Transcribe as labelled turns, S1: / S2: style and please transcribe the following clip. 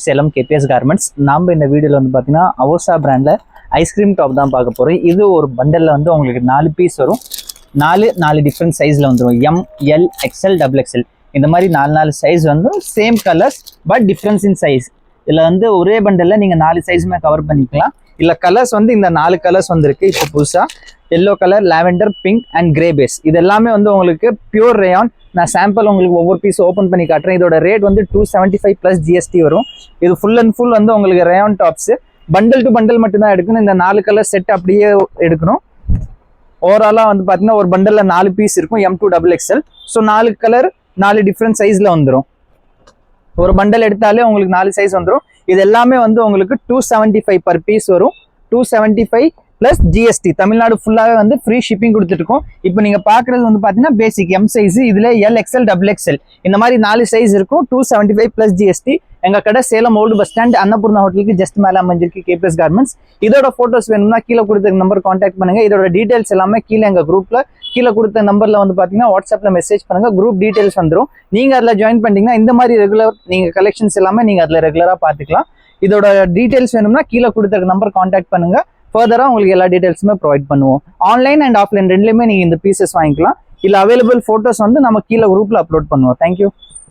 S1: Salem KBS garments. நாம் இந்த வீடியோவில் வந்து பார்த்தீங்கன்னா அவசா பிராண்டில் ஐஸ்கிரீம் டாப் தான் பார்க்க போகிறோம். இது ஒரு பண்டலில் வந்து உங்களுக்கு 4 பீஸ் வரும். 4 டிஃப்ரெண்ட் சைஸில் வந்துடும். M, L, XL, double XL இந்த மாதிரி 4 சைஸ் வந்து same colours but difference in size. இதில் வந்து ஒரே பண்டலில் நீங்கள் 4 சைஸுமே கவர் பண்ணிக்கலாம். இல்லை கலர்ஸ் வந்து இந்த 4 கலர்ஸ் வந்துருக்கு. இப்போ புதுசாக yellow colour, lavender, pink and grey base. இது எல்லாமே வந்து உங்களுக்கு பியூர் ரேயான். நான் சாம்பிள் உங்களுக்கு ஒவ்வொரு பீஸ் ஓப்பன் பண்ணி காட்டுறேன். இதோட ரேட் வந்து 275 + GST வரும். இது ஃபுல் அண்ட் ஃபுல் வந்து உங்களுக்கு rayon tops. Bundle to bundle மட்டும்தான் எடுக்கணும். இந்த 4 கலர் செட் அப்படியே எடுக்கணும். ஓவராலாக வந்து பார்த்தீங்கன்னா ஒரு பண்டலில் 4 பீஸ் இருக்கும். M to XXL. So 4 colour 4 different சைஸில் வந்துடும். ஒரு பண்டல் எடுத்தாலே உங்களுக்கு 4 சைஸ் வந்துடும். இது எல்லாமே வந்து உங்களுக்கு 275 per பீஸ் வரும். 275 + GST. தமிழ்நாடு ஃபுல்லாகவே வந்து ஃப்ரீ ஷிப்பிங் கொடுத்துருக்கோம். இப்போ நீங்கள் பார்க்குறது வந்து பார்த்தீங்கன்னா பேசிக் எம் சைஸ். இதில் எல், எக்ஸ்எல், டபுள் எக்ஸ்எல் இந்த மாதிரி 4 சைஸ் இருக்கும். 275 + GST. எங்கள் கடை Salem old bus stand Annapoorna ஹோட்டலுக்கு ஜஸ்ட் மேலே அமைஞ்சிருக்கு கேபிஎஸ் கார்மெண்ட்ஸ். இதோட ஃபோட்டோஸ் வேணும்னா கீழே கொடுத்த நம்பர் கான்டாக்ட் பண்ணுங்கள். இதோட டீட்டெயில்ஸ் எல்லாமே கீழே எங்கள் குரூப்பில் கீழே கொடுத்த நம்பரில் வந்து பார்த்தீங்கன்னா வாட்ஸ்அப்பில் மெசேஜ் பண்ணுங்கள். குரூப் டீட்டெயில்ஸ் வந்துடும். நீங்கள் அதில் ஜாயின் பண்ணிட்டீங்கன்னா இந்த மாதிரி ரெகுலர் நீங்கள் கலெக்ஷன்ஸ் எல்லாமே நீங்கள் அதில் ரெகுலராக பார்த்துக்கலாம். இதோட டீட்டெயில்ஸ் வேணும்னா கீழே கொடுத்த நம்பர் கான்டாக்ட் பண்ணுங்கள். ஃபர்தராக உங்களுக்கு எல்லா டீட்டெயில்ஸுமே ப்ரொவைட் பண்ணுவோம். ஆன்லைன் அண்ட் ஆஃப்லைன் ரெண்டுலேயுமே நீங்கள் இந்த பீசஸ் வாங்கிக்கலாம். இல்லை அவைலபிள் ஃபோட்டோஸ் வந்து நம்ம கீழே குரூப்பில் அப்லோட் பண்ணுவோம். தேங்க்யூ.